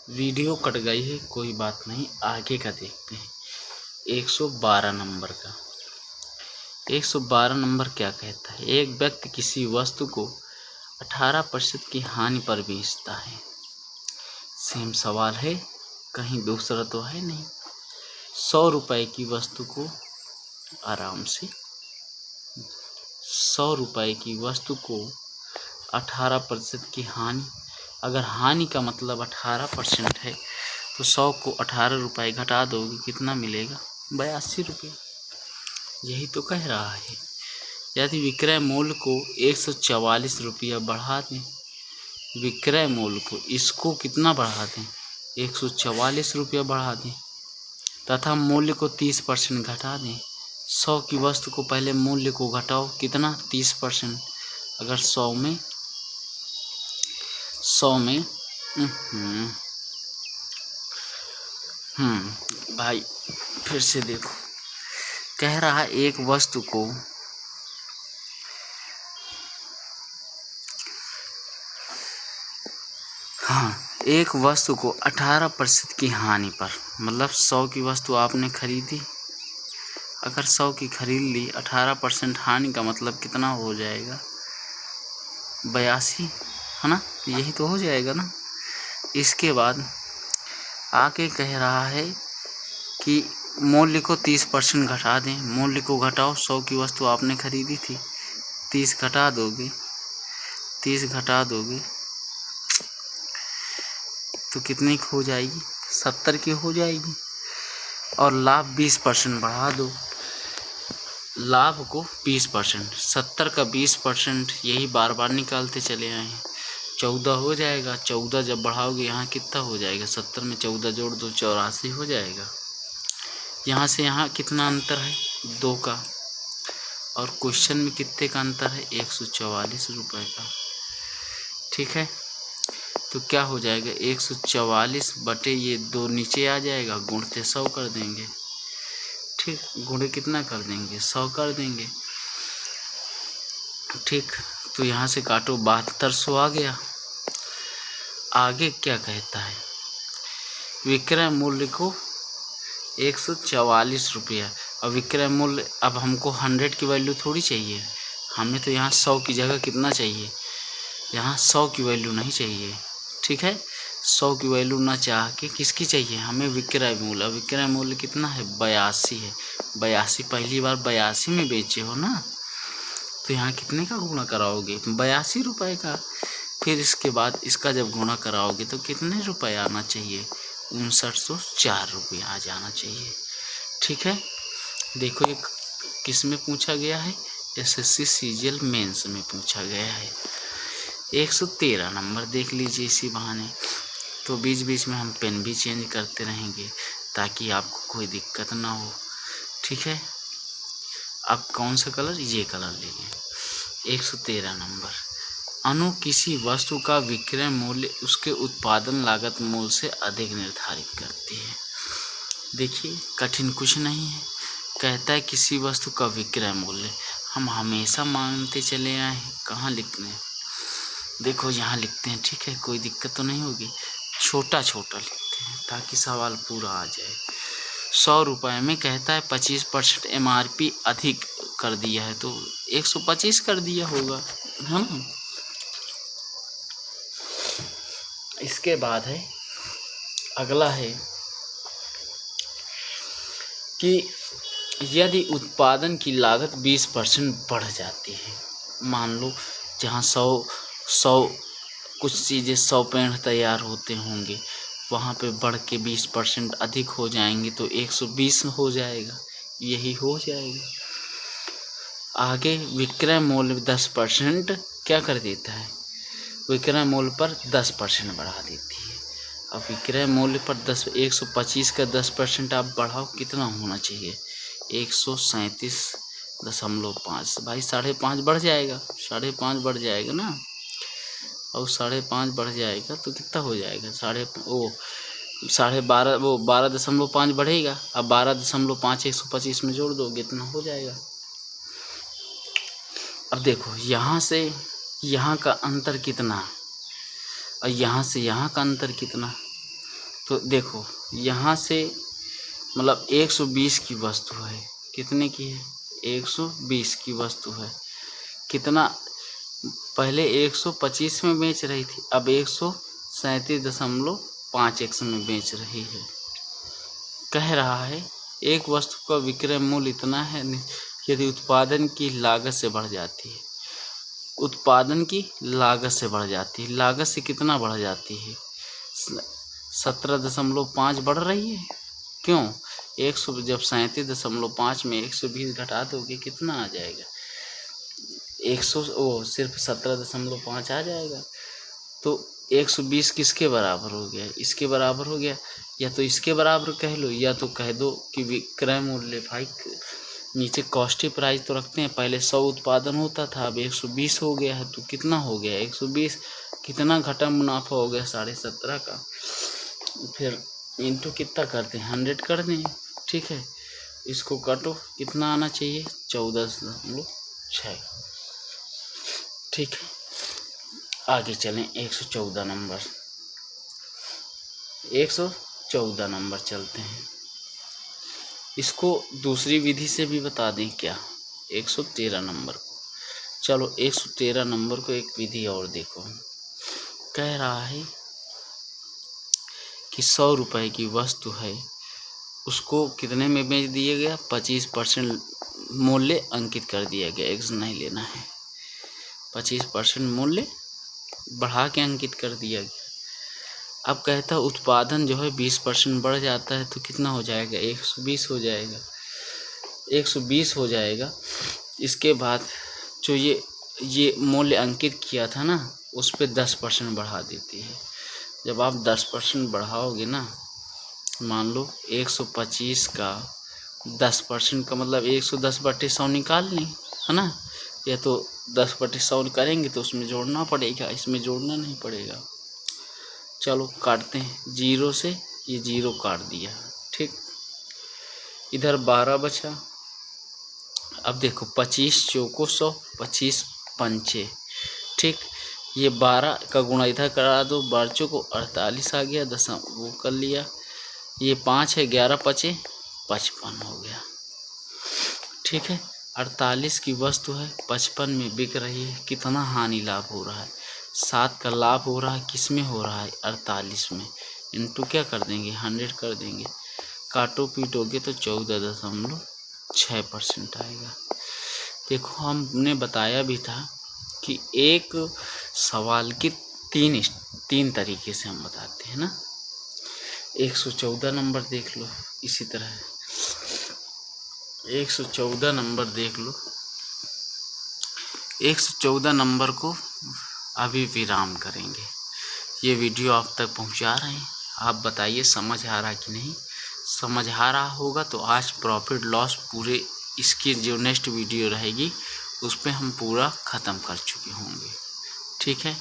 Video cut गई है, कोई बात नहीं, आगे का देखते हैं। 112 नंबर का 112 नंबर क्या कहता है? एक व्यक्ति किसी वस्तु को 18% की हानि पर बेचता है। सेम सवाल है, कहीं दूसरा तो है नहीं। 100 रुपए की वस्तु को आराम से 100 रुपए की वस्तु को 18% की हानि, अगर हानि का मतलब 18% है तो 100 को 18 रुपये घटा दोगे, कितना मिलेगा? 82 रुपये। यही तो कह रहा है। यदि विक्रय मूल्य को 144 रुपया बढ़ा दें, विक्रय मूल्य को इसको कितना बढ़ा दें? 144 रुपया बढ़ा दें तथा मूल्य को 30% घटा दें। 100 की वस्तु को पहले मूल्य को घटाओ, कितना? 30%। अगर 100 में भाई फिर से देखो, कह रहा है एक वस्तु को एक वस्तु को 18% की हानि पर, मतलब 100 की वस्तु आपने खरीदी, अगर 100 की खरीद ली, 18% हानि का मतलब कितना हो जाएगा? 82, है ना? यही तो हो जाएगा ना। इसके बाद आगे कह रहा है कि मूल्य को 30% घटा दें। मूल्य को घटाओ, 100 की वस्तु आपने खरीदी थी, 30 घटा दोगे तो कितनी की हो जाएगी? 70 की हो जाएगी। और लाभ 20% बढ़ा दो, लाभ को 20%, 70 का 20%, यही बार बार निकालते चले आए हैं। 14 हो जाएगा। 14 जब बढ़ाओगे यहाँ कितना हो जाएगा? 70 में 14 जोड़ दो, 84 हो जाएगा। यहाँ से यहाँ कितना अंतर है? 2 का। और क्वेश्चन में कितने का अंतर है? 144 रुपये का। ठीक है, तो क्या हो जाएगा? 144 बटे ये 2 नीचे आ जाएगा, गुणते 100 कर देंगे। ठीक, गुणे कितना कर देंगे? 100 कर देंगे। ठीक, तो यहाँ से काटो, 7200 आ गया। आगे क्या कहता है? विक्रय मूल्य को 144 रुपया। अब विक्रय मूल्य, अब हमको 100 की वैल्यू थोड़ी चाहिए, हमें तो यहाँ 100 की जगह कितना चाहिए? यहाँ 100 की वैल्यू नहीं चाहिए। ठीक है, 100 की वैल्यू ना चाह के किसकी चाहिए? हमें विक्रय मूल्य। विक्रय मूल्य कितना है? 82 है। 82 पहली बार 82 में बेचे हो ना, तो यहाँ कितने का गुणा कराओगे? 82 रुपये का। फिर इसके बाद इसका जब गुणा कराओगे तो कितने रुपए आना चाहिए? 5904 रुपये आ जाना चाहिए। ठीक है, देखो एक किस में पूछा गया है? SSC CGL मेंस में पूछा गया है। 113 नंबर देख लीजिए इसी बहाने। तो बीच बीच में हम पेन भी चेंज करते रहेंगे ताकि आपको कोई दिक्कत ना हो। ठीक है, अब कौन सा कलर? ये कलर लेंगे। 113 नंबर, अनु किसी वस्तु का विक्रय मूल्य उसके उत्पादन लागत मूल्य से अधिक निर्धारित करती है। देखिए कठिन कुछ नहीं है, कहता है किसी वस्तु का विक्रय मूल्य। हम हमेशा मानते चले आए हैं, कहाँ लिखते हैं? देखो यहाँ लिखते हैं। ठीक है, कोई दिक्कत तो नहीं होगी। छोटा छोटा लिखते हैं ताकि सवाल पूरा आ जाए। 100 रुपये में कहता है 25% MRP अधिक कर दिया है, तो 125 कर दिया होगा, है ना? इसके बाद है, अगला है कि यदि उत्पादन की लागत 20% बढ़ जाती है, मान लो जहाँ 100 कुछ चीज़ें 100 पेड़ तैयार होते होंगे, वहाँ पे बढ़ के 20% अधिक हो जाएंगे तो 120 हो जाएगा। यही हो जाएगा। आगे विक्रय मूल्य 10% क्या कर देता है? विक्रय मूल्य पर 10% बढ़ा देती है। अब विक्रय मूल्य पर 125 का 10% आप बढ़ाओ, कितना होना चाहिए? 137.5। भाई 5.5 बढ़ जाएगा, 5.5 बढ़ जाएगा ना, और 5.5 बढ़ जाएगा तो कितना हो जाएगा? 12.5 बढ़ेगा। अब 12.5 125 में जोड़ दोगे, इतना हो जाएगा। अब देखो यहाँ से यहाँ का अंतर कितना और यहाँ से यहाँ का अंतर कितना? तो देखो यहाँ से मतलब 120 की वस्तु है, कितने की है? 120 की वस्तु है। कितना? पहले 125 में बेच रही थी, अब 137.5x में बेच रही है। कह रहा है एक वस्तु का विक्रय मूल्य इतना है यदि उत्पादन की लागत से बढ़ जाती है। उत्पादन की लागत से बढ़ जाती है, लागत से कितना बढ़ जाती है? 17.5 बढ़ रही है। क्यों? 100 जब 37.5 में 120 घटा दोगे कितना आ जाएगा? 100 सिर्फ 17.5 आ जाएगा। तो 120 किसके बराबर हो गया? इसके बराबर हो गया। या तो इसके बराबर कह लो या तो कह दो कि विक्रय मूल्य। भाई नीचे कॉस्टली प्राइस तो रखते हैं, पहले 100 उत्पादन होता था, अब 120 हो गया है। तो कितना हो गया? 120। कितना घटा मुनाफा हो गया? 17.5 का। फिर इंटू कितना करते हैं? 100 कर दें। ठीक है, इसको काटो, कितना आना चाहिए? 14.6। ठीक है, आगे चलें। 114 नंबर 114 नंबर चलते हैं। इसको दूसरी विधि से भी बता दें क्या? 113 नंबर को। चलो 113 नंबर को एक विधि और देखो। कह रहा है कि 100 रुपये की वस्तु है, उसको कितने में बेच दिया गया? 25% मूल्य अंकित कर दिया गया। एक्स नहीं लेना है, 25% मूल्य बढ़ा के अंकित कर दिया गया। अब कहता है उत्पादन जो है 20% बढ़ जाता है तो कितना हो जाएगा? 120 हो जाएगा। 120 हो जाएगा। इसके बाद जो ये मूल्य अंकित किया था ना, उस पर 10% बढ़ा देती है। जब आप 10% बढ़ाओगे ना, मान लो 125 का 10% का मतलब 110/100 निकाल लें, है ना? या तो 10/100 करेंगे तो उसमें जोड़ना पड़ेगा, इसमें जोड़ना नहीं पड़ेगा। चलो काटते हैं। 0 से ये 0 काट दिया। ठीक, इधर 12 बचा। अब देखो 25 चौको 100, 25 पंचे। ठीक, ये 12 का गुणा इधर करा दो, 12 चौको 48 आ गया, 10 वो कर लिया। ये 5 है, 11 पचे 55 हो गया। ठीक है, 48 की वस्तु है, 55 में बिक रही है। कितना हानि लाभ हो रहा है? 7 का लाभ हो रहा है। किस में हो रहा है? 48 में। इंटू क्या कर देंगे? 100 कर देंगे। काटो पीटोगे तो 14.6% आएगा। देखो हमने बताया भी था कि एक सवाल की तीन तरीके से हम बताते हैं ना। 114 नंबर देख लो। इसी तरह 114 नंबर देख लो। 114 नंबर को अभी विराम करेंगे। ये वीडियो आप तक पहुंचा रहे हैं, आप बताइए समझ आ रहा कि नहीं। समझ आ रहा होगा तो आज प्रॉफिट लॉस पूरे इसकी जो नेक्स्ट वीडियो रहेगी उस पर हम पूरा ख़त्म कर चुके होंगे। ठीक है।